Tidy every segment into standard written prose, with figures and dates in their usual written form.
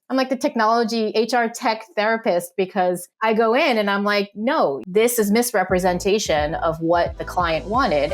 I'm like the technology HR tech therapist because I go in and I'm like, no, this is misrepresentation of what the client wanted.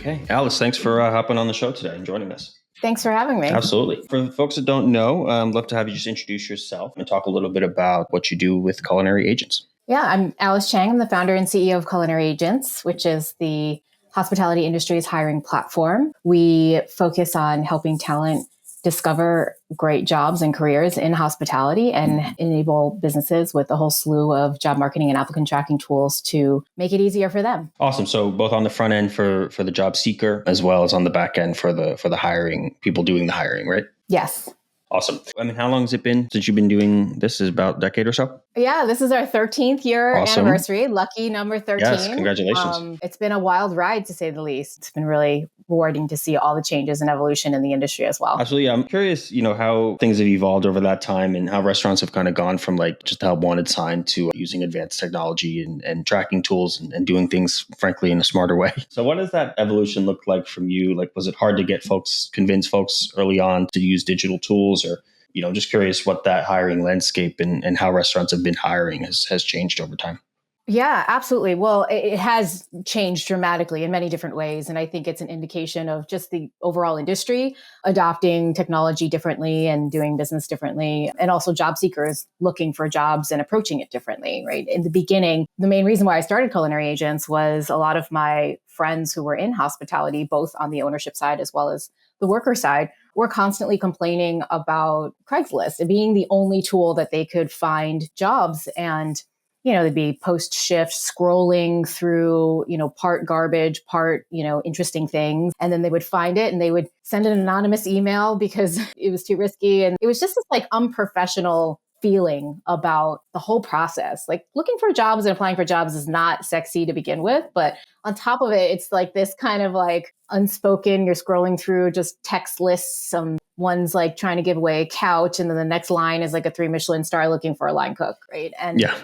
Okay. Alice, thanks for hopping on the show today and joining us. Thanks for having me. Absolutely. For the folks that don't know, I'd love to have you just introduce yourself and talk a little bit about what you do with Culinary Agents. Yeah, I'm Alice Cheng. I'm the founder and CEO of Culinary Agents, which is the hospitality industry's hiring platform. We focus on helping talent discover great jobs and careers in hospitality and enable businesses with a whole slew of job marketing and applicant tracking tools to make it easier for them. Awesome. So both on the front end for the job seeker as well as on the back end for the hiring, people doing the hiring, right? Yes. Awesome. I mean, how long has it been since you've been doing this? Is about a decade or so? Yeah, this is our 13th year anniversary. Lucky number 13. Yes, congratulations. It's been a wild ride, to say the least. It's been really rewarding to see all the changes and evolution in the industry as well. Absolutely. I'm curious, how things have evolved over that time and how restaurants have kind of gone from like just a help wanted sign to using advanced technology and tracking tools and doing things, frankly, in a smarter way. So what does that evolution look like from you? Like, was it hard to convince folks early on to use digital tools, or just curious what that hiring landscape and how restaurants have been hiring has changed over time? Yeah, absolutely. Well, it has changed dramatically in many different ways. And I think it's an indication of just the overall industry adopting technology differently and doing business differently. And also job seekers looking for jobs and approaching it differently, right? In the beginning, the main reason why I started Culinary Agents was a lot of my friends who were in hospitality, both on the ownership side as well as the worker side, were constantly complaining about Craigslist being the only tool that they could find jobs. And they'd be post shift scrolling through, part garbage, part, interesting things. And then they would find it and they would send an anonymous email because it was too risky. And it was just this like unprofessional feeling about the whole process. Like looking for jobs and applying for jobs is not sexy to begin with. But on top of it, it's like this kind of like unspoken, you're scrolling through just text lists. One's like trying to give away a couch. And then the next line is like a 3 Michelin star looking for a line cook, right? And yeah.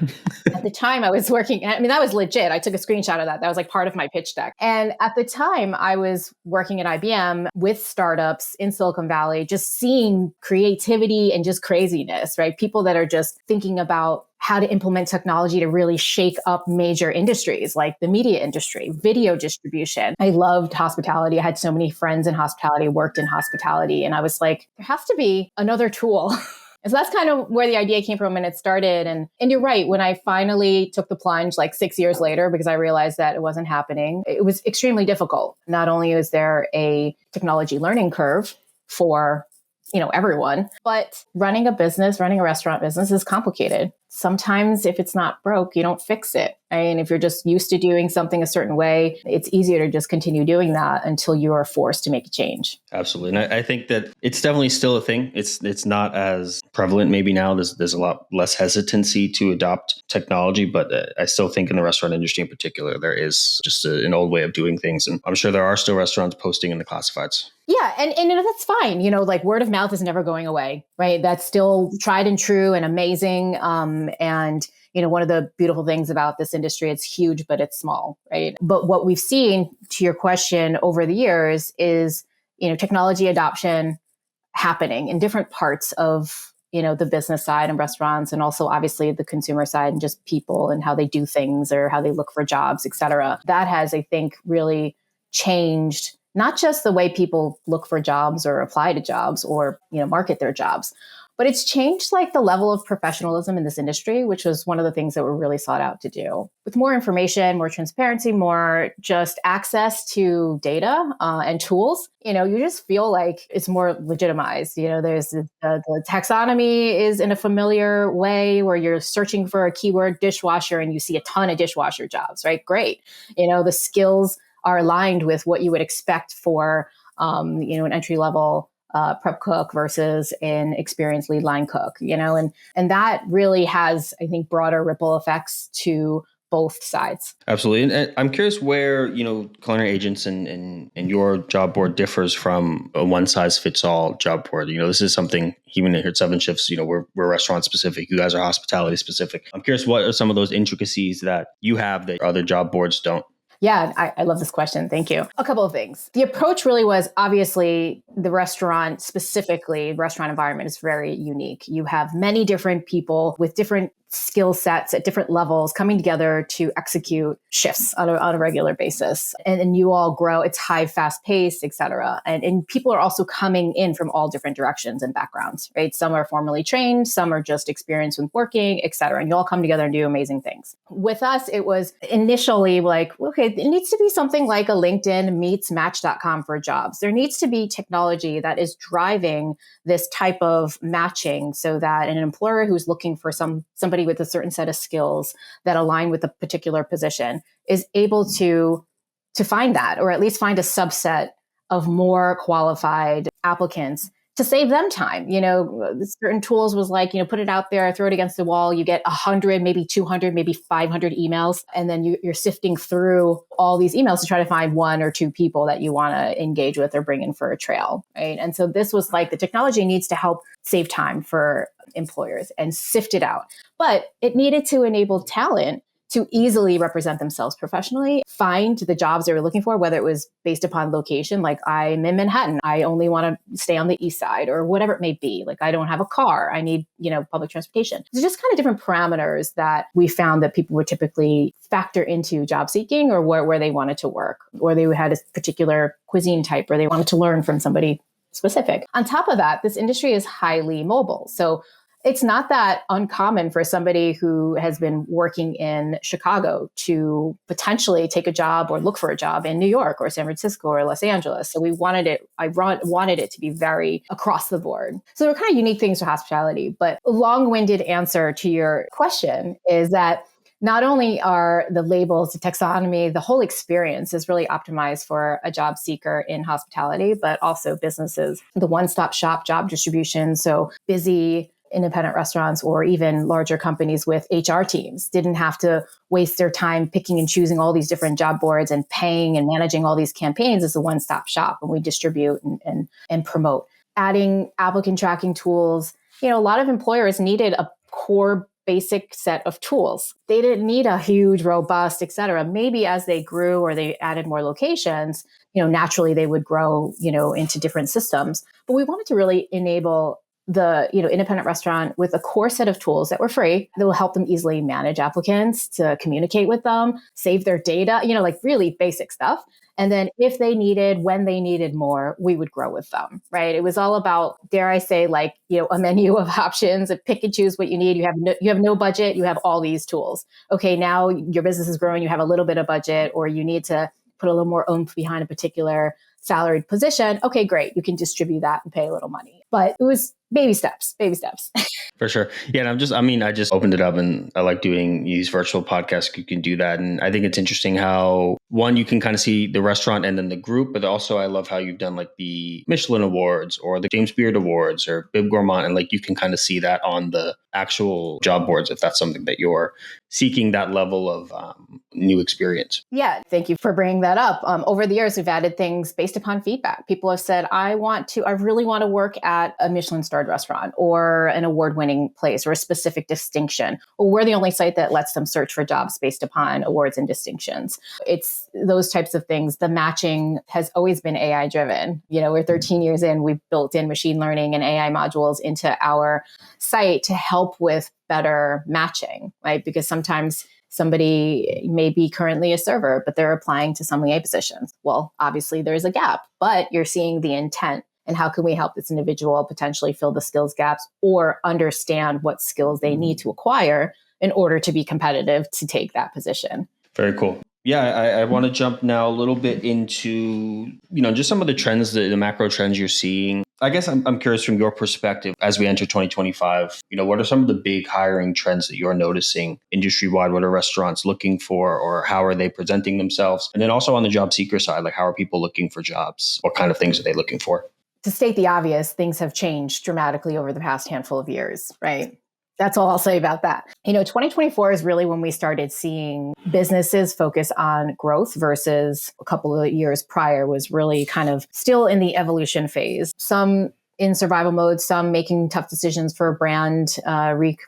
At the time I was working, that was legit. I took a screenshot of that. That was like part of my pitch deck. And at the time I was working at IBM with startups in Silicon Valley, just seeing creativity and just craziness, right? People that are just thinking about how to implement technology to really shake up major industries like the media industry, video distribution. I loved hospitality. I had so many friends in hospitality, worked in hospitality. And I was like, there has to be another tool. And so that's kind of where the idea came from and it started. And you're right, when I finally took the plunge like 6 years later, because I realized that it wasn't happening, it was extremely difficult. Not only is there a technology learning curve for everyone, but running a restaurant business is complicated. Sometimes if it's not broke, you don't fix it. And if you're just used to doing something a certain way, it's easier to just continue doing that until you are forced to make a change. Absolutely. And I think that it's definitely still a thing. It's not as prevalent maybe now. There's a lot less hesitancy to adopt technology, but I still think in the restaurant industry in particular, there is just an old way of doing things. And I'm sure there are still restaurants posting in the classifieds. Yeah. And that's fine. Like word of mouth is never going away, right? That's still tried and true and amazing. And one of the beautiful things about this industry, it's huge, but it's small, right? But what we've seen, to your question, over the years is, technology adoption happening in different parts of, the business side and restaurants, and also obviously the consumer side and just people and how they do things or how they look for jobs, et cetera. That has, I think, really changed not just the way people look for jobs or apply to jobs or, market their jobs, but it's changed like the level of professionalism in this industry, which was one of the things that we're really sought out to do. With more information, more transparency, more just access to data and tools, you just feel like it's more legitimized. There's the taxonomy is in a familiar way where you're searching for a keyword dishwasher and you see a ton of dishwasher jobs, right? Great. The skills are aligned with what you would expect for, an entry level prep cook versus an experienced lead line cook, and that really has, I think, broader ripple effects to both sides. Absolutely. And I'm curious where, Culinary Agents and your job board differs from a one size fits all job board. This is something, even here at Seven Shifts, we're restaurant specific. You guys are hospitality specific. I'm curious, what are some of those intricacies that you have that other job boards don't? Yeah, I love this question. Thank you. A couple of things. The approach really was obviously the restaurant, specifically, restaurant environment is very unique. You have many different people with different skill sets at different levels coming together to execute shifts on a regular basis. And you all grow, it's high, fast paced, et cetera. And people are also coming in from all different directions and backgrounds, right? Some are formally trained, some are just experienced with working, et cetera. And you all come together and do amazing things. With us, it was initially like, okay, it needs to be something like a LinkedIn meets Match.com for jobs. There needs to be technology that is driving this type of matching so that an employer who's looking for somebody with a certain set of skills that align with a particular position is able to find that, or at least find a subset of more qualified applicants to save them time. Certain tools was like, put it out there, throw it against the wall. You get 100, maybe 200, maybe 500 emails. And then you're sifting through all these emails to try to find one or two people that you want to engage with or bring in for a trail. Right. And so this was like the technology needs to help save time for employers and sift it out. But it needed to enable talent to easily represent themselves professionally, find the jobs they were looking for, whether it was based upon location, like I'm in Manhattan, I only want to stay on the east side, or whatever it may be. Like I don't have a car, I need, public transportation. There's just kind of different parameters that we found that people would typically factor into job seeking, or where they wanted to work, or they had a particular cuisine type, or they wanted to learn from somebody specific. On top of that, this industry is highly mobile. So it's not that uncommon for somebody who has been working in Chicago to potentially take a job or look for a job in New York or San Francisco or Los Angeles. So I wanted it to be very across the board. So there are kind of unique things to hospitality, but a long-winded answer to your question is that not only are the labels, the taxonomy, the whole experience is really optimized for a job seeker in hospitality, but also businesses, the one-stop shop job distribution. So busy independent restaurants or even larger companies with HR teams didn't have to waste their time picking and choosing all these different job boards and paying and managing all these campaigns as a one-stop shop. And we distribute and promote. Adding applicant tracking tools, a lot of employers needed a core basic set of tools. They didn't need a huge, robust, et cetera. Maybe as they grew or they added more locations, naturally they would grow, into different systems. But we wanted to really enable the independent restaurant with a core set of tools that were free that will help them easily manage applicants, to communicate with them, save their data, like really basic stuff. And then if they needed, when they needed more, we would grow with them, right? It was all about, dare I say, like, a menu of options, and pick and choose what you need. You have no budget, you have all these tools. Okay, now your business is growing, you have a little bit of budget, or you need to put a little more oomph behind a particular salaried position. Okay, great. You can distribute that and pay a little money. But it was baby steps. For sure. Yeah. And I just opened it up, and I like doing these virtual podcasts. You can do that. And I think it's interesting how, one, you can kind of see the restaurant and then the group, but also I love how you've done like the Michelin Awards or the James Beard Awards or Bib Gourmand. And like you can kind of see that on the actual job boards if that's something that you're seeking, that level of new experience. Yeah, thank you for bringing that up. Over the years, we've added things based upon feedback. People have said, I really want to work at a Michelin starred restaurant or an award-winning place or a specific distinction, or we're the only site that lets them search for jobs based upon awards and distinctions. It's those types of things. The matching has always been AI driven. We're 13 years in, we've built in machine learning and AI modules into our site to help with better matching, right? Because sometimes somebody may be currently a server, but they're applying to some EA positions. Well, obviously there's a gap, but you're seeing the intent and how can we help this individual potentially fill the skills gaps or understand what skills they need to acquire in order to be competitive to take that position. Very cool. Yeah, I want to jump now a little bit into, just some of the trends, the macro trends you're seeing. I guess I'm curious from your perspective as we enter 2025, what are some of the big hiring trends that you're noticing industry-wide? What are restaurants looking for, or how are they presenting themselves? And then also on the job seeker side, like how are people looking for jobs? What kind of things are they looking for? To state the obvious, things have changed dramatically over the past handful of years, right? That's all I'll say about that. 2024 is really when we started seeing businesses focus on growth versus a couple of years prior was really kind of still in the evolution phase. Some in survival mode, some making tough decisions for brand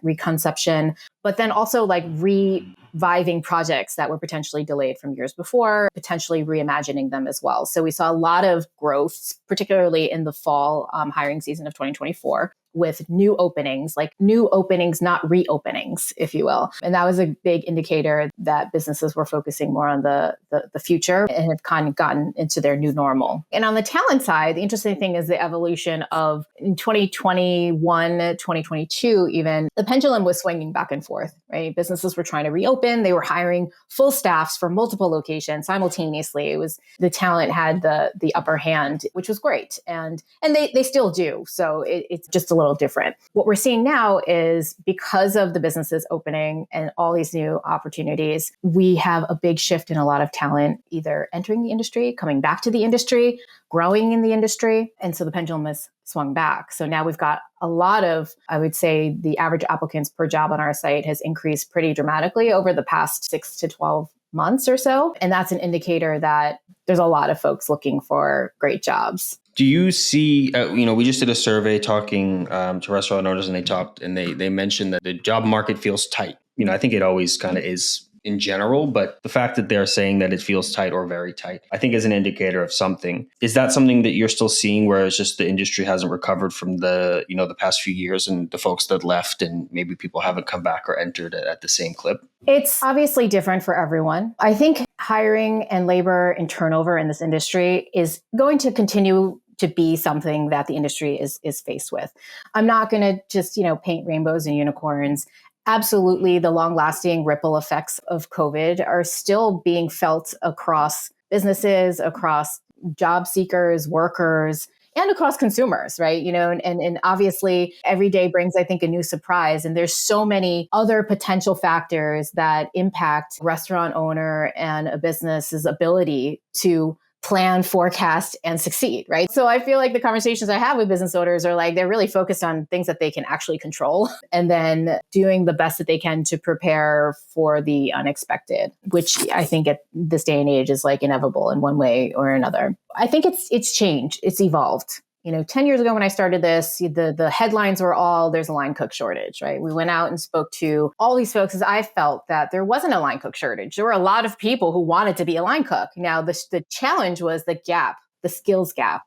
reconception, but then also like reviving projects that were potentially delayed from years before, potentially reimagining them as well. So we saw a lot of growth, particularly in the fall hiring season of 2024. With new openings, not reopenings, if you will. And that was a big indicator that businesses were focusing more on the future and have kind of gotten into their new normal. And on the talent side, the interesting thing is the evolution of in 2021, 2022, even the pendulum was swinging back and forth, right? Businesses were trying to reopen. They were hiring full staffs for multiple locations simultaneously. It was the talent had the upper hand, which was great. And they still do. So it's just a little different. What we're seeing now is because of the businesses opening and all these new opportunities, we have a big shift in a lot of talent either entering the industry, coming back to the industry, growing in the industry. And so the pendulum has swung back. So now we've got a lot of, I would say the average applicants per job on our site has increased pretty dramatically over the past 6 to 12 months or so. And that's an indicator that there's a lot of folks looking for great jobs. Do you see, we just did a survey talking to restaurant owners, and they mentioned that the job market feels tight. I think it always kind of is in general, but the fact that they're saying that it feels tight or very tight, I think is an indicator of something. Is that something that you're still seeing where it's just the industry hasn't recovered from the past few years and the folks that left and maybe people haven't come back or entered at the same clip? It's obviously different for everyone. I think hiring and labor and turnover in this industry is going to continue to be something that the industry is faced with. I'm not going to just, paint rainbows and unicorns. Absolutely, the long-lasting ripple effects of COVID are still being felt across businesses, across job seekers, workers, and across consumers, right? And obviously every day brings, I think, a new surprise. And there's so many other potential factors that impact restaurant owner and a business's ability to plan, forecast, and succeed, right? So I feel like the conversations I have with business owners are like, they're really focused on things that they can actually control and then doing the best that they can to prepare for the unexpected, which I think at this day and age is like inevitable in one way or another. I think it's changed. It's evolved. 10 years ago when I started this, the headlines were all, there's a line cook shortage, right? We went out and spoke to all these folks as I felt that there wasn't a line cook shortage. There were a lot of people who wanted to be a line cook. Now, the challenge was the gap, the skills gap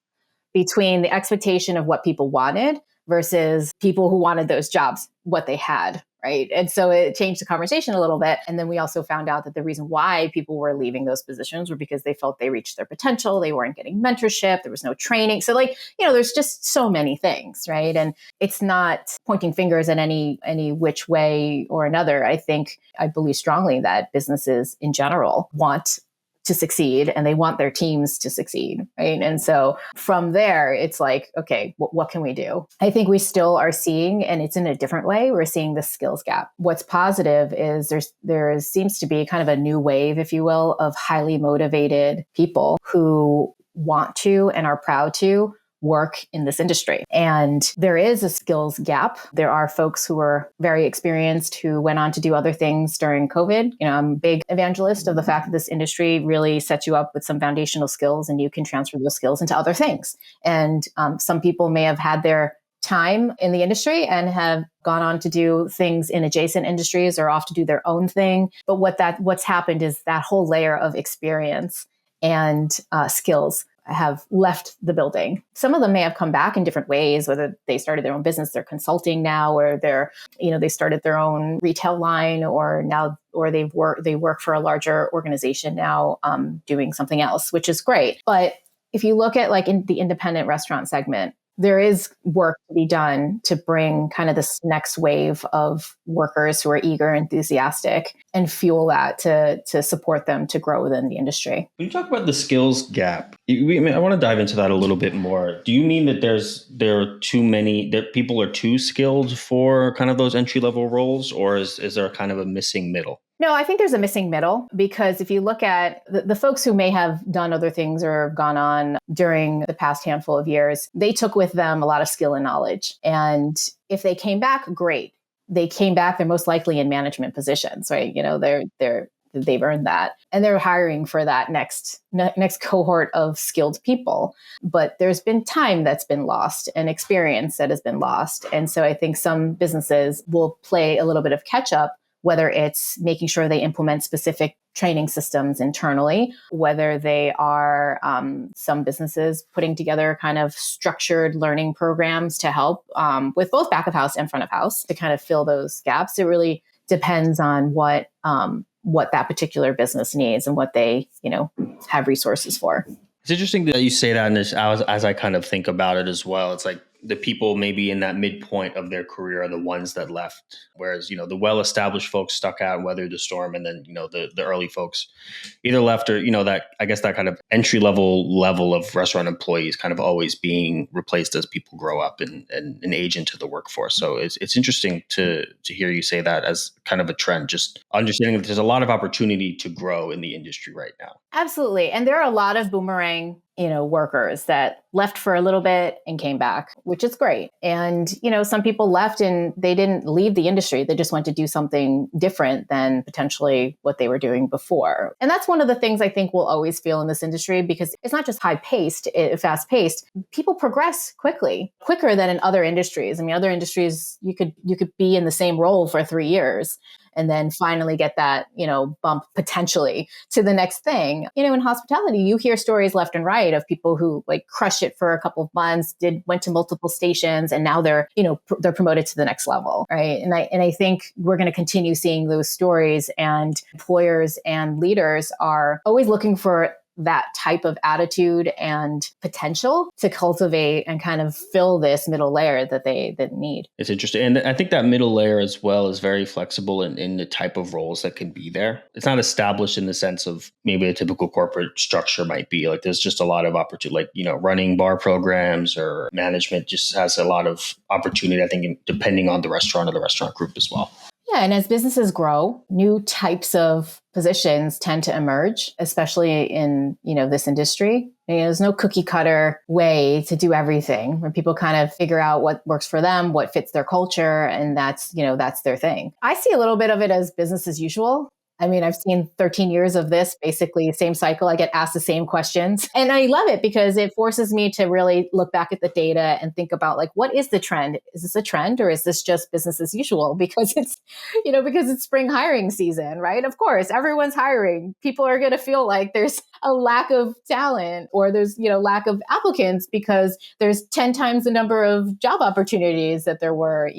between the expectation of what people wanted versus people who wanted those jobs, what they had, right? And so it changed the conversation a little bit. And then we also found out that the reason why people were leaving those positions were because they felt they reached their potential. They weren't getting mentorship. There was no training. So there's just so many things, right? And it's not pointing fingers at any which way or another. I believe strongly that businesses in general want to succeed and they want their teams to succeed, right? And so from there, it's like, okay, what can we do? I think we still are seeing, and it's in a different way, we're seeing the skills gap. What's positive is there seems to be kind of a new wave, if you will, of highly motivated people who want to and are proud to work in this industry. And there is a skills gap. There are folks who are very experienced who went on to do other things during COVID. I'm a big evangelist of the fact that this industry really sets you up with some foundational skills and you can transfer those skills into other things. And some people may have had their time in the industry and have gone on to do things in adjacent industries or off to do their own thing. But what's happened is that whole layer of experience and skills have left the building. Some of them may have come back in different ways, whether they started their own business, they're consulting now, or they started their own retail line, or they work for a larger organization now, doing something else, which is great. But if you look at in the independent restaurant segment, there is work to be done to bring kind of this next wave of workers who are eager, enthusiastic, and fuel that to support them to grow within the industry. When you talk about the skills gap, I want to dive into that a little bit more. Do you mean that that people are too skilled for kind of those entry-level roles, or is there kind of a missing middle? No, I think there's a missing middle, because if you look at the folks who may have done other things or gone on during the past handful of years, they took with them a lot of skill and knowledge. And if they came back, great. They came back, they're most likely in management positions, right? They're that they've earned that. And they're hiring for that next cohort of skilled people. But there's been time that's been lost and experience that has been lost. And so I think some businesses will play a little bit of catch up, whether it's making sure they implement specific training systems internally, whether they are some businesses putting together kind of structured learning programs to help with both back of house and front of house to kind of fill those gaps. It really depends on what that particular business needs and what they, have resources for. It's interesting that you say that, and as I kind of think about it as well, it's like the people maybe in that midpoint of their career are the ones that left, whereas the well-established folks stuck out and weathered the storm, and then the early folks either left or that, I guess, that kind of entry level of restaurant employees kind of always being replaced as people grow up and age into the workforce. So it's interesting to hear you say that as kind of a trend, just understanding that there's a lot of opportunity to grow in the industry right now. Absolutely. And there are a lot of boomerang workers that left for a little bit and came back, which is great. And, some people left and they didn't leave the industry. They just went to do something different than potentially what they were doing before. And that's one of the things I think we'll always feel in this industry, because it's not just fast paced. People progress quicker than in other industries. I mean, other industries, you could be in the same role for 3 years and then finally get that, bump potentially to the next thing. In hospitality, you hear stories left and right of people who like crushed it for a couple of months, went to multiple stations, and now they're promoted to the next level, right? And I think we're going to continue seeing those stories, and employers and leaders are always looking for that type of attitude and potential to cultivate and kind of fill this middle layer that they need. It's interesting. And I think that middle layer as well is very flexible in the type of roles that can be there. It's not established in the sense of maybe a typical corporate structure might be. Like there's just a lot of opportunity, like, running bar programs or management just has a lot of opportunity, I think, depending on the restaurant or the restaurant group as well. Yeah, and as businesses grow, new types of positions tend to emerge, especially in, this industry. There's no cookie cutter way to do everything, where people kind of figure out what works for them, what fits their culture, and that's their thing. I see a little bit of it as business as usual. I mean, I've seen 13 years of this, basically same cycle. I get asked the same questions, and I love it because it forces me to really look back at the data and think about, like, what is the trend? Is this a trend, or is this just business as usual? Because it's spring hiring season, right? Of course, everyone's hiring. People are going to feel like there's a lack of talent, or there's, lack of applicants because there's 10 times the number of job opportunities that there were,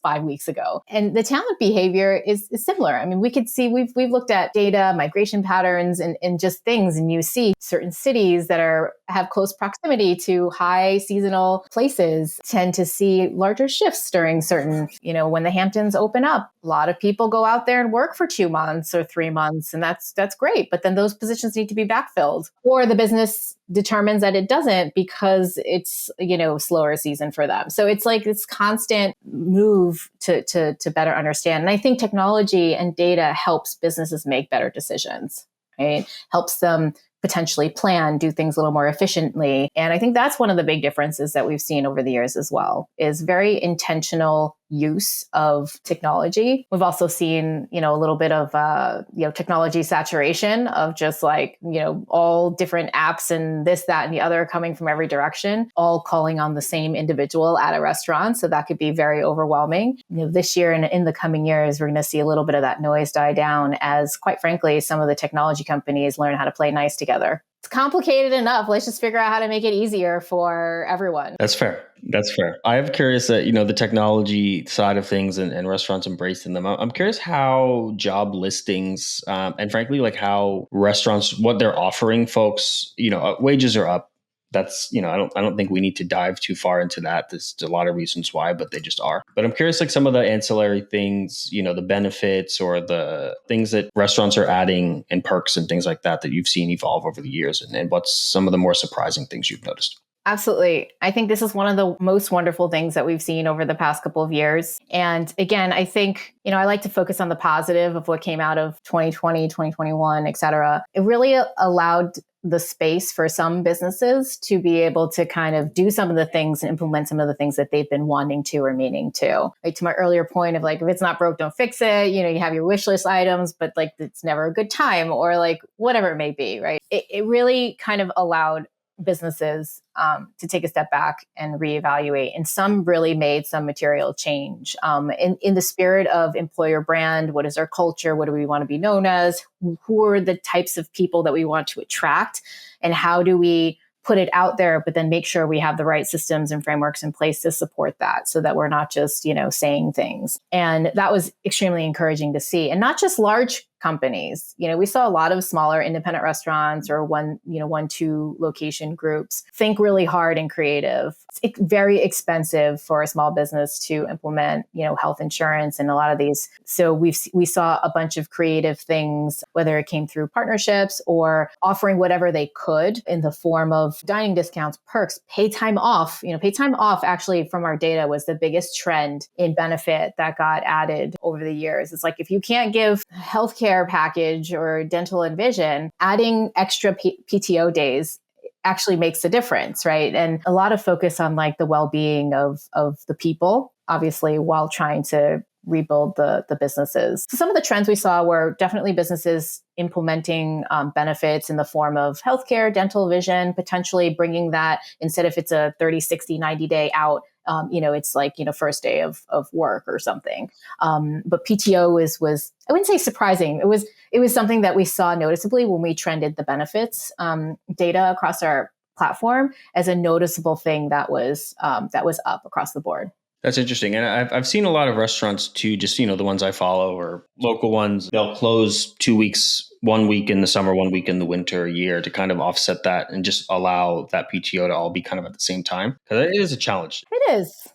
5 weeks ago. And the talent behavior is similar. I mean, we could see, we've looked at data, migration patterns, and just things. And you see certain cities that have close proximity to high seasonal places tend to see larger shifts during certain, when the Hamptons open up. A lot of people go out there and work for 2 months or 3 months, and that's great. But then those positions need to be backfilled, or the business determines that it doesn't because it's, slower season for them. So it's like this constant move to better understand. And I think technology and data helps businesses make better decisions, right? Helps them potentially plan, do things a little more efficiently. And I think that's one of the big differences that we've seen over the years as well, is very intentional use of technology. We've also seen, a little bit of, technology saturation of just like, all different apps and this, that, and the other coming from every direction, all calling on the same individual at a restaurant. So that could be very overwhelming. This year and in the coming years, we're going to see a little bit of that noise die down as, quite frankly, some of the technology companies learn how to play nice together. It's complicated enough. Let's just figure out how to make it easier for everyone. That's fair. I am curious that, the technology side of things and restaurants embracing them. I'm curious how job listings and frankly, like how restaurants, what they're offering folks, wages are up. That's, I don't think we need to dive too far into that. There's a lot of reasons why, but they just are. But I'm curious, like some of the ancillary things, the benefits or the things that restaurants are adding and perks and things like that you've seen evolve over the years, and what's some of the more surprising things you've noticed. Absolutely. I think this is one of the most wonderful things that we've seen over the past couple of years. And again, I think, I like to focus on the positive of what came out of 2020, 2021, et cetera. It really allowed the space for some businesses to be able to kind of do some of the things and implement some of the things that they've been wanting to or meaning to. Like to my earlier point of like, if it's not broke, don't fix it. You have your wish list items, but like it's never a good time or like whatever it may be, right? It really kind of allowed businesses to take a step back and reevaluate. And some really made some material change in the spirit of employer brand. What is our culture? What do we want to be known as? Who are the types of people that we want to attract? And how do we put it out there, but then make sure we have the right systems and frameworks in place to support that so that we're not just, saying things. And that was extremely encouraging to see. And not just large companies. We saw a lot of smaller independent restaurants or one, two location groups think really hard and creative. It's very expensive for a small business to implement, health insurance and a lot of these. So we saw a bunch of creative things, whether it came through partnerships or offering whatever they could in the form of dining discounts, perks, pay time off. Pay time off actually from our data was the biggest trend in benefit that got added over the years. It's like, if you can't give healthcare package or dental and vision, adding extra PTO days actually makes a difference, right? And a lot of focus on like the well-being of the people, obviously, while trying to rebuild the businesses. So some of the trends we saw were definitely businesses implementing benefits in the form of healthcare, dental, vision, potentially bringing that instead if it's a 30, 60, 90 day out, it's like, first day of work or something. But PTO was, I wouldn't say surprising. It was something that we saw noticeably when we trended the benefits data across our platform as a noticeable thing that was up across the board. That's interesting. And I've seen a lot of restaurants too, just, the ones I follow or local ones, they'll close 2 weeks, 1 week in the summer, 1 week in the winter, a year to kind of offset that and just allow that PTO to all be kind of at the same time. Because it is a challenge. It is.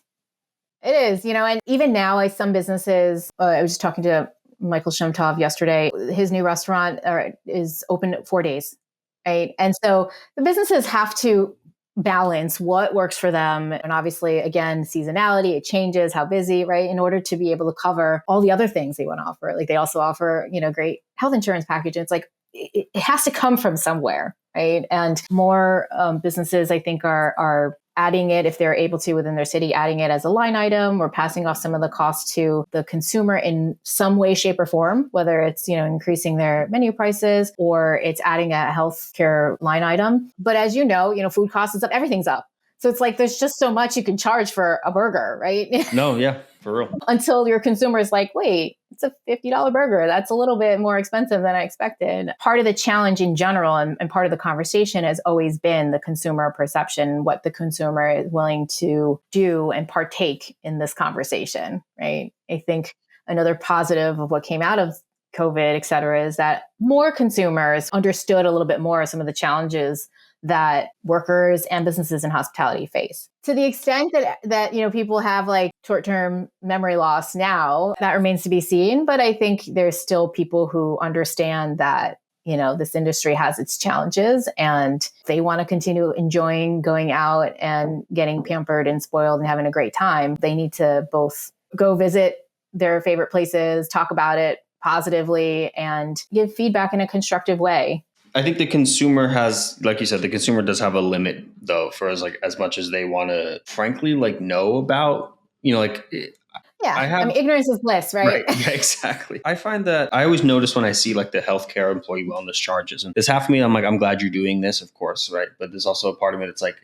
It is, and even now, some businesses, I was just talking to Michael Shemtov yesterday, his new restaurant is open 4 days, right? And so the businesses have to balance what works for them. And obviously, again, seasonality, it changes, how busy, right? In order to be able to cover all the other things they want to offer. Like they also offer, great health insurance package. And it's like, it has to come from somewhere, right? And more businesses, I think, are adding it, if they're able to within their city, adding it as a line item or passing off some of the costs to the consumer in some way, shape, or form, whether it's, increasing their menu prices or it's adding a healthcare line item. But as food costs is up, everything's up. So it's like, there's just so much you can charge for a burger, right? No, yeah, for real. Until your consumer is like, wait, it's a $50 burger. That's a little bit more expensive than I expected. Part of the challenge in general and part of the conversation has always been the consumer perception, what the consumer is willing to do and partake in this conversation, right? I think another positive of what came out of COVID, et cetera, is that more consumers understood a little bit more of some of the challenges that workers and businesses in hospitality face. To the extent that people have like short-term memory loss now, that remains to be seen. But I think there's still people who understand that, this industry has its challenges and they want to continue enjoying going out and getting pampered and spoiled and having a great time. They need to both go visit their favorite places, talk about it positively, and give feedback in a constructive way. I think the consumer has, like you said, the consumer does have a limit though, for as much as they want to, frankly, know about, Yeah, ignorance is bliss, right? Right. Yeah, exactly. I find that I always notice when I see the healthcare employee wellness charges, and there's half of me, I'm like, I'm glad you're doing this, of course, right? But there's also a part of it, it's like,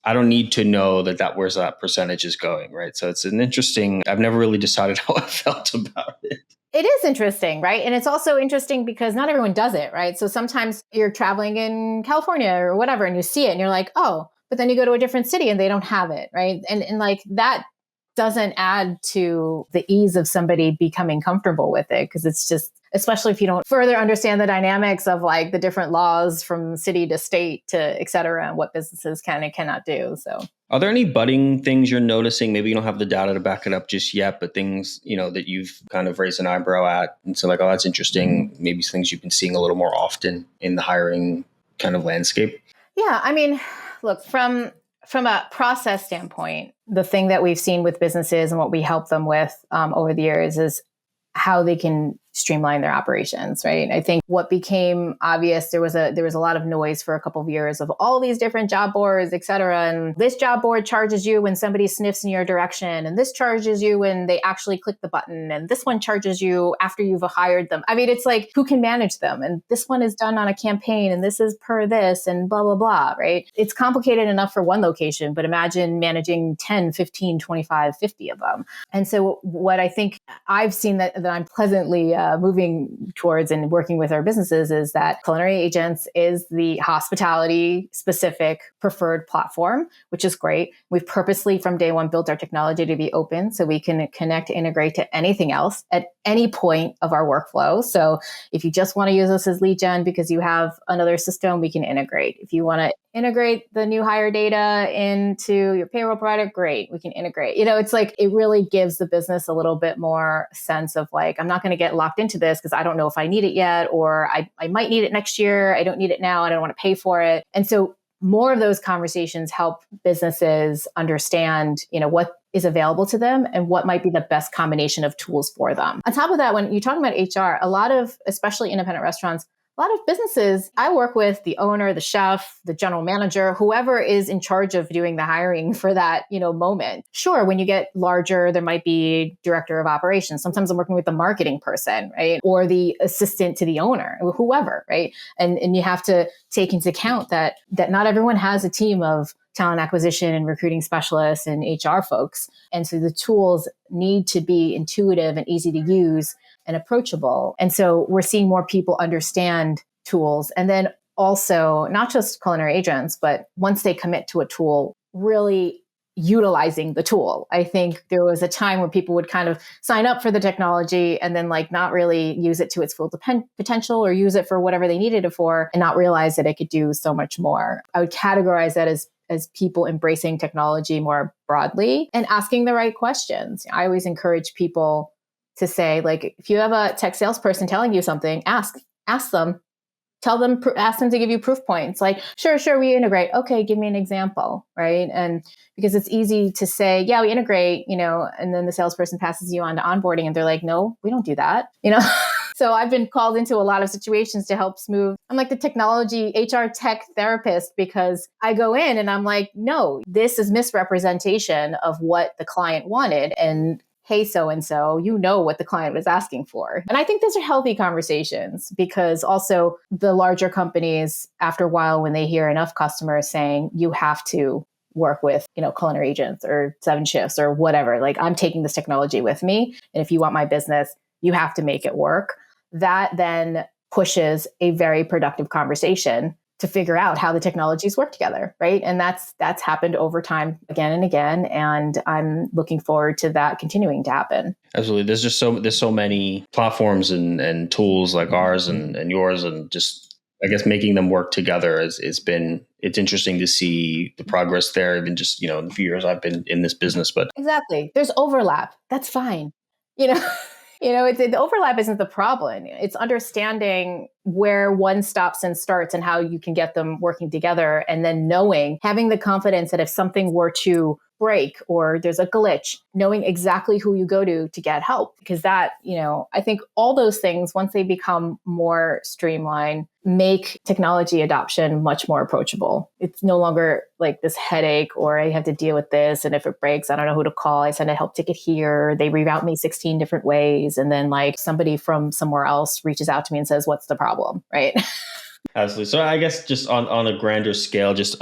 I don't need to know where's that percentage is going, right? So it's an interesting, I've never really decided how I felt about it. It is interesting, right? And it's also interesting because not everyone does it, right? So sometimes you're traveling in California or whatever, and you see it and you're like, oh, but then you go to a different city and they don't have it, right? And that doesn't add to the ease of somebody becoming comfortable with it, because it's just, especially if you don't further understand the dynamics of the different laws from city to state to et cetera, and what businesses can and cannot do. So are there any budding things you're noticing? Maybe you don't have the data to back it up just yet, but things, that you've kind of raised an eyebrow at and so oh, that's interesting. Maybe things you've been seeing a little more often in the hiring kind of landscape. Yeah. Look, from a process standpoint, the thing that we've seen with businesses and what we help them with over the years is how they can streamline their operations, right? I think what became obvious, there was a lot of noise for a couple of years of all these different job boards, et cetera. And this job board charges you when somebody sniffs in your direction. And this charges you when they actually click the button. And this one charges you after you've hired them. I mean, it's like, who can manage them? And this one is done on a campaign and this is per this and blah, blah, blah, right? It's complicated enough for one location, but imagine managing 10, 15, 25, 50 of them. And so what I think I've seen that I'm pleasantly moving towards and working with our businesses is that Culinary Agents is the hospitality specific preferred platform, which is great. We've purposely from day one built our technology to be open so we can connect, integrate to anything else at any point of our workflow. So if you just want to use us as lead gen because you have another system, we can integrate. If you want to integrate the new hire data into your payroll provider, great, we can integrate. It's like, it really gives the business a little bit more sense of like, I'm not going to get locked into this because I don't know if I need it yet, or I might need it next year. I don't need it now. I don't want to pay for it. And so more of those conversations help businesses understand, what is available to them and what might be the best combination of tools for them. On top of that, when you're talking about HR, a lot of, especially independent restaurants, a lot of businesses, I work with the owner, the chef, the general manager, whoever is in charge of doing the hiring for that, moment. Sure, when you get larger, there might be director of operations. Sometimes I'm working with the marketing person, right? Or the assistant to the owner, whoever, right? And you have to take into account that not everyone has a team of talent acquisition and recruiting specialists and HR folks. And so the tools need to be intuitive and easy to use and approachable. And so we're seeing more people understand tools. And then also not just Culinary Agents, but once they commit to a tool, really utilizing the tool. I think there was a time where people would kind of sign up for the technology and then like not really use it to its full potential or use it for whatever they needed it for and not realize that it could do so much more. I would categorize that as people embracing technology more broadly and asking the right questions. I always encourage people to say, like, if you have a tech salesperson telling you something, ask them, ask them to give you proof points. Like, sure, we integrate. Okay, give me an example, right? And because it's easy to say, yeah, we integrate, and then the salesperson passes you on to onboarding and they're like, no, we don't do that, So I've been called into a lot of situations to help smooth. I'm like the technology HR tech therapist because I go in and I'm like, no, this is misrepresentation of what the client wanted. And hey, so-and-so, what the client was asking for. And I think those are healthy conversations because also the larger companies, after a while, when they hear enough customers saying, you have to work with, Culinary Agents or 7 Shifts or whatever, like I'm taking this technology with me. And if you want my business, you have to make it work. That then pushes a very productive conversation to figure out how the technologies work together, right? And that's happened over time again and again. And I'm looking forward to that continuing to happen. Absolutely. There's so many platforms and tools like ours and yours, and just I guess making them work together it's interesting to see the progress there. Even just, in the few years I've been in this business, but exactly. There's overlap. That's fine. The overlap isn't the problem. It's understanding where one stops and starts and how you can get them working together. And then having the confidence that if something were to break or there's a glitch, knowing exactly who you go to get help. Because that, I think all those things, once they become more streamlined, make technology adoption much more approachable. It's no longer like this headache or I have to deal with this. And if it breaks, I don't know who to call. I send a help ticket here. They reroute me 16 different ways. And then like somebody from somewhere else reaches out to me and says, what's the problem? Right. Absolutely. So I guess just on a grander scale, just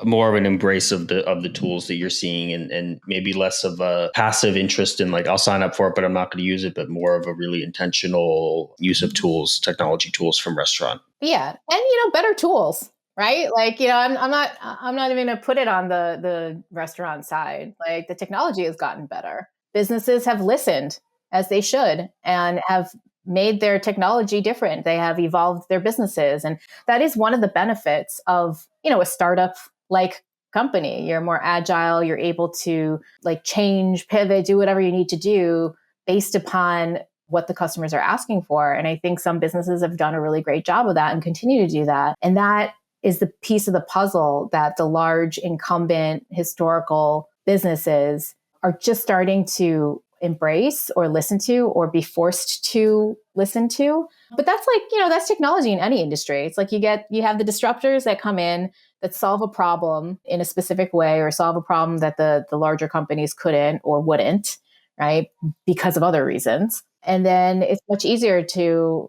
more of an embrace of the tools that you're seeing and maybe less of a passive interest in like, I'll sign up for it, but I'm not going to use it, but more of a really intentional use of tools, technology tools from restaurant. Yeah. And, better tools, right? Like, I'm not even going to put it on the restaurant side. Like the technology has gotten better. Businesses have listened as they should and have made their technology different. They have evolved their businesses. And that is one of the benefits of, a startup like company. You're more agile. You're able to like change, pivot, do whatever you need to do based upon what the customers are asking for. And I think some businesses have done a really great job of that and continue to do that. And that is the piece of the puzzle that the large incumbent historical businesses are just starting to embrace or listen to or be forced to listen to. But that's like, that's technology in any industry. It's like you have the disruptors that come in that solve a problem in a specific way or solve a problem that the larger companies couldn't or wouldn't, right? Because of other reasons. And then it's much easier to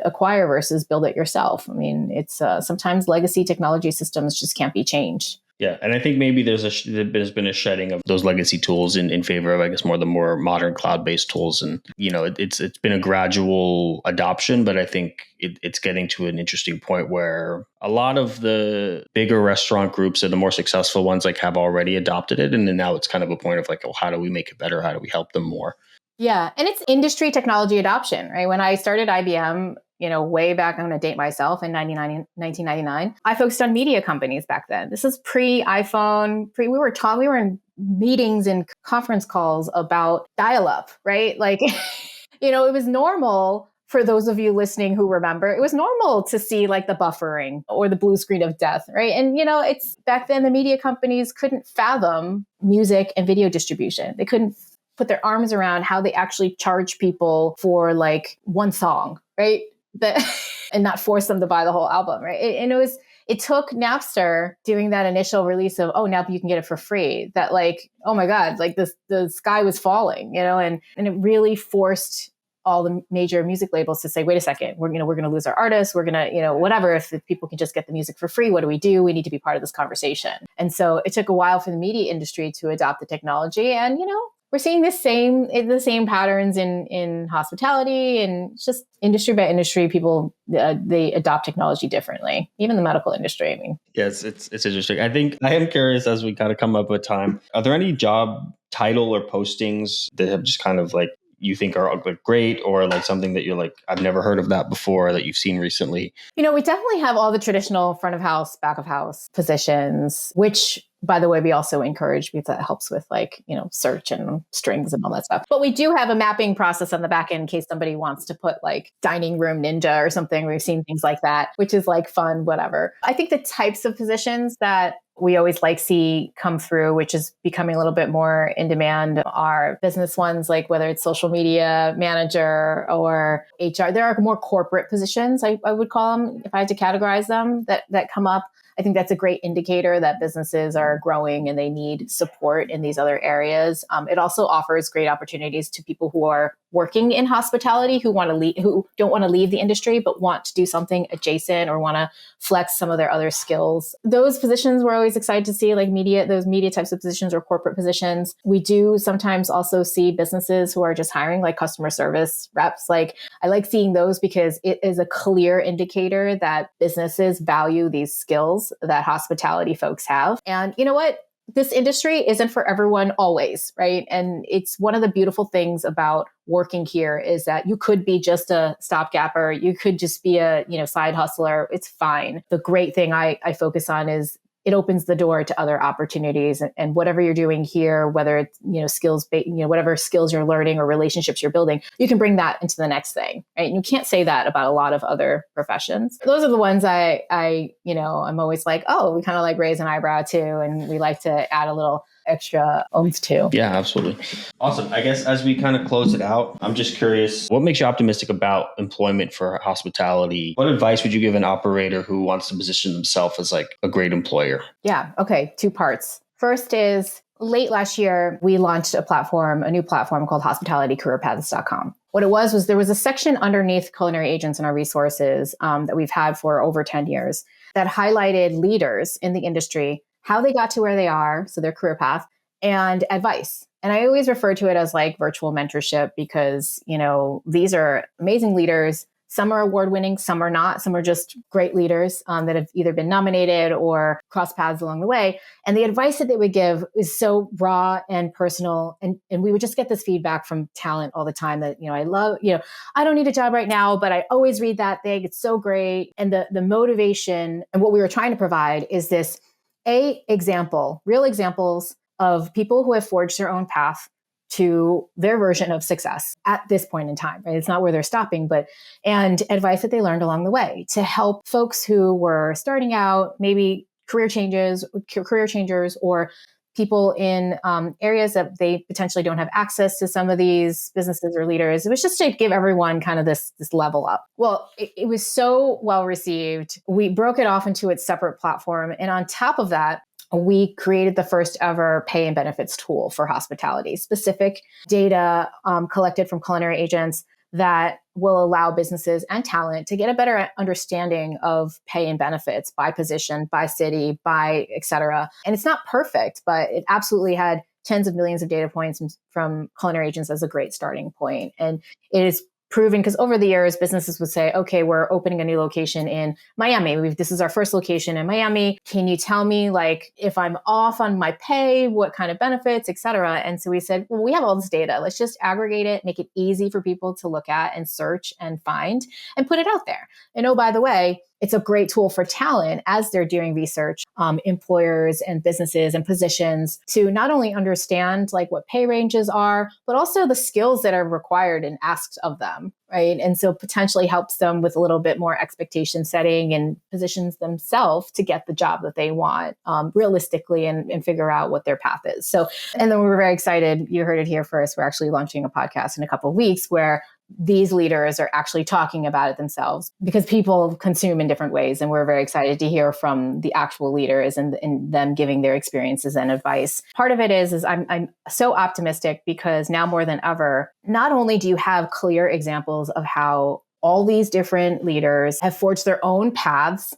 acquire versus build it yourself. I mean, it's sometimes legacy technology systems just can't be changed. Yeah, and I think maybe there's been a shedding of those legacy tools in favor of, I guess, the more modern cloud-based tools, and it's been a gradual adoption, but I think it's getting to an interesting point where a lot of the bigger restaurant groups and the more successful ones like have already adopted it, and then now it's kind of a point of like, well, how do we make it better? How do we help them more? Yeah, and it's industry technology adoption, right? When I started IBM, way back, I'm going to date myself, in 1999, I focused on media companies back then. This is pre-iPhone, we were in meetings and conference calls about dial-up, right? Like, it was normal for those of you listening who remember, it was normal to see like the buffering or the blue screen of death, right? And, it's back then the media companies couldn't fathom music and video distribution. They couldn't put their arms around how they actually charge people for like one song, right? And not force them to buy the whole album, right? It took Napster doing that initial release of, oh, now you can get it for free. That like, oh my God, like the sky was falling, and it really forced all the major music labels to say, wait a second, we're going to lose our artists. We're going to, whatever, if people can just get the music for free, what do we do? We need to be part of this conversation. And so it took a while for the media industry to adopt the technology. And, we're seeing the same patterns in hospitality, and just industry by industry, people they adopt technology differently. Even the medical industry. I mean, yes, it's interesting. I think I am curious as we kind of come up with time. Are there any job title or postings that have just kind of like you think are like great, or like something that you're like, I've never heard of that before, that you've seen recently? We definitely have all the traditional front of house, back of house positions, which, by the way, we also encourage because that helps with like, search and strings and all that stuff. But we do have a mapping process on the back end in case somebody wants to put like dining room ninja or something. We've seen things like that, which is like fun, whatever. I think the types of positions that we always like see come through, which is becoming a little bit more in demand, are business ones, like whether it's social media manager or HR. There are more corporate positions, I would call them, if I had to categorize them, that come up. I think that's a great indicator that businesses are growing and they need support in these other areas. It also offers great opportunities to people who are working in hospitality, who don't want to leave the industry, but want to do something adjacent or want to flex some of their other skills. Those positions we're always excited to see, like those media types of positions or corporate positions. We do sometimes also see businesses who are just hiring like customer service reps. Like I like seeing those because it is a clear indicator that businesses value these skills that hospitality folks have. And you know what? This industry isn't for everyone always, right? And it's one of the beautiful things about working here is that you could be just a stopgapper. You could just be a, side hustler. It's fine. The great thing I focus on is it opens the door to other opportunities, and whatever you're doing here, whether it's, skills, whatever skills you're learning or relationships you're building, you can bring that into the next thing, right? And you can't say that about a lot of other professions. Those are the ones I'm always like, oh, we kind of like raise an eyebrow too. And we like to add a little extra oomph too. Yeah, absolutely. Awesome. I guess as we kind of close it out, I'm just curious, what makes you optimistic about employment for hospitality? What advice would you give an operator who wants to position themselves as like a great employer? Yeah. Okay. 2 parts. First is late last year, we launched a new platform called hospitalitycareerpaths.com. What it was there was a section underneath Culinary Agents in our resources that we've had for over 10 years that highlighted leaders in the industry, how they got to where they are, so their career path, and advice. And I always refer to it as like virtual mentorship because, these are amazing leaders. Some are award-winning, some are not. Some are just great leaders that have either been nominated or crossed paths along the way. And the advice that they would give is so raw and personal. And we would just get this feedback from talent all the time that, I love, I don't need a job right now, but I always read that thing. It's so great. And the motivation and what we were trying to provide is this real examples of people who have forged their own path to their version of success at this point in time, right? It's not where they're stopping, and advice that they learned along the way to help folks who were starting out, maybe career changers, or people in areas that they potentially don't have access to some of these businesses or leaders. It was just to give everyone kind of this level up. Well, it was so well received. We broke it off into its separate platform. And on top of that, we created the first ever pay and benefits tool for hospitality, specific data collected from culinary agents that will allow businesses and talent to get a better understanding of pay and benefits by position, by city, by et cetera. And it's not perfect, but it absolutely had tens of millions of data points from culinary agents as a great starting point. And it is proven, because over the years, businesses would say, okay, we're opening a new location in Miami. This is our first location in Miami. Can you tell me, like, if I'm off on my pay, what kind of benefits, et cetera? And so we said, well, we have all this data. Let's just aggregate it, make it easy for people to look at and search and find and put it out there. And oh, by the way, it's a great tool for talent as they're doing research, employers and businesses and positions, to not only understand like what pay ranges are, but also the skills that are required and asked of them, right? And so potentially helps them with a little bit more expectation setting and positions themselves to get the job that they want realistically and figure out what their path is. So, and then we were very excited. You heard it here first. We're actually launching a podcast in a couple of weeks where these leaders are actually talking about it themselves, because people consume in different ways. And we're very excited to hear from the actual leaders and them giving their experiences and advice. Part of it is I'm so optimistic because now more than ever, not only do you have clear examples of how all these different leaders have forged their own paths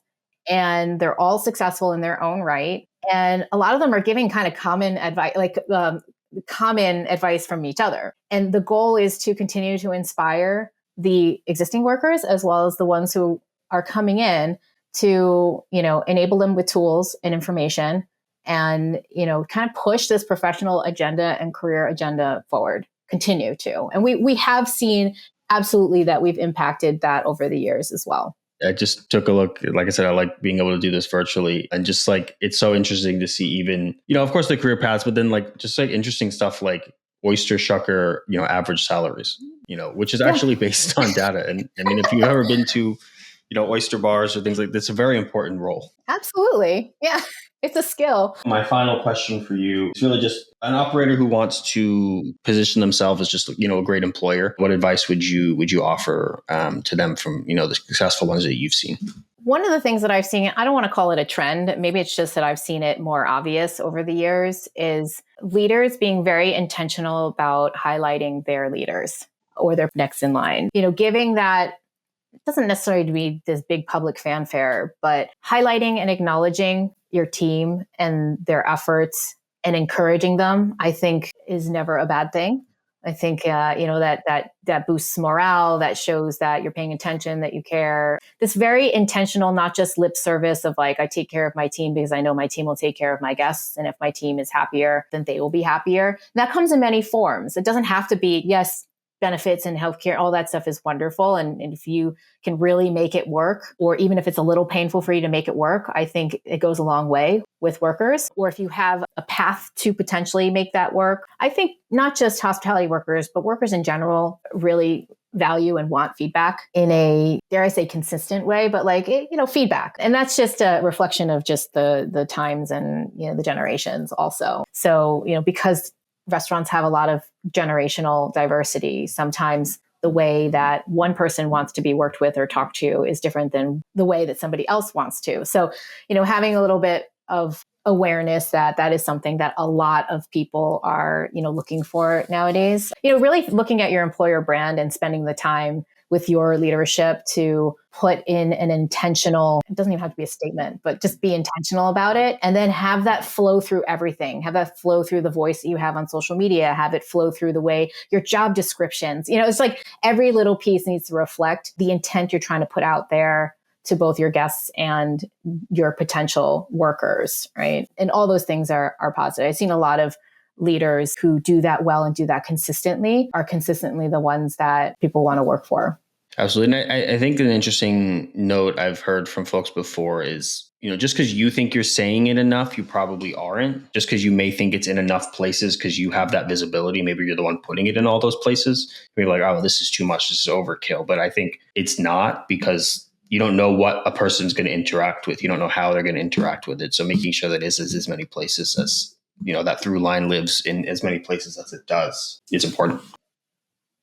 and they're all successful in their own right. And a lot of them are giving kind of common advice, common advice from each other. And the goal is to continue to inspire the existing workers as well as the ones who are coming in to, enable them with tools and information and, kind of push this professional agenda and career agenda forward, continue to. And we have seen absolutely that we've impacted that over the years as well. I just took a look. Like I said, I like being able to do this virtually, and just like, it's so interesting to see even, of course the career paths, but then like, just like interesting stuff like oyster shucker, average salaries, which is actually based on data. And I mean, if you've ever been to, oyster bars or things like this, it's a very important role. Absolutely. Yeah. It's a skill. My final question for you is really just an operator who wants to position themselves as just, a great employer. What advice would you offer to them from, the successful ones that you've seen? One of the things that I've seen, I don't want to call it a trend, maybe it's just that I've seen it more obvious over the years, is leaders being very intentional about highlighting their leaders or their next in line. Giving that, it doesn't necessarily be this big public fanfare, but highlighting and acknowledging your team and their efforts and encouraging them, I think is never a bad thing. I think, that boosts morale, that shows that you're paying attention, that you care. This very intentional, not just lip service of like, I take care of my team because I know my team will take care of my guests. And if my team is happier, then they will be happier. And that comes in many forms. It doesn't have to be, yes, benefits and healthcare, all that stuff is wonderful. And if you can really make it work, or even if it's a little painful for you to make it work, I think it goes a long way with workers. Or if you have a path to potentially make that work, I think not just hospitality workers, but workers in general really value and want feedback in a, dare I say, consistent way, but like, feedback. And that's just a reflection of just the times and, the generations also. So, because restaurants have a lot of generational diversity, sometimes the way that one person wants to be worked with or talked to is different than the way that somebody else wants to. So, having a little bit of awareness that is something that a lot of people are, looking for nowadays. Really looking at your employer brand and spending the time with your leadership to put in an intentional, it doesn't even have to be a statement, but just be intentional about it. And then have that flow through everything. Have that flow through the voice that you have on social media. Have it flow through the way your job descriptions, it's like every little piece needs to reflect the intent you're trying to put out there to both your guests and your potential workers, right? And all those things are positive. I've seen a lot of leaders who do that well and do that consistently are consistently the ones that people want to work for. Absolutely. And I think an interesting note I've heard from folks before is, just because you think you're saying it enough, you probably aren't. Just because you may think it's in enough places because you have that visibility, maybe you're the one putting it in all those places. You're like, oh, this is too much. This is overkill. But I think it's not, because you don't know what a person's going to interact with. You don't know how they're going to interact with it. So making sure that it's as many places that through line lives in as many places as it does is important.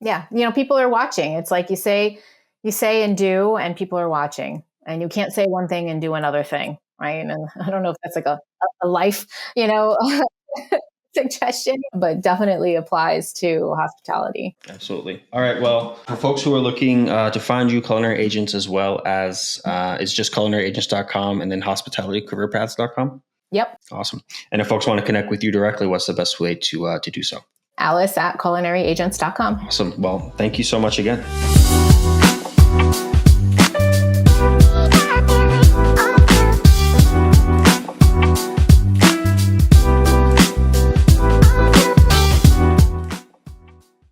Yeah. People are watching. It's like you say and do, and people are watching, and you can't say one thing and do another thing. Right. And I don't know if that's like a life, suggestion, but definitely applies to hospitality. Absolutely. All right. Well, for folks who are looking to find you, Culinary Agents, as well as it's just culinaryagents.com and then hospitalitycareerpaths.com. Yep. Awesome. And if folks want to connect with you directly, what's the best way to do so? Alice at culinaryagents.com. Awesome. Well, thank you so much again.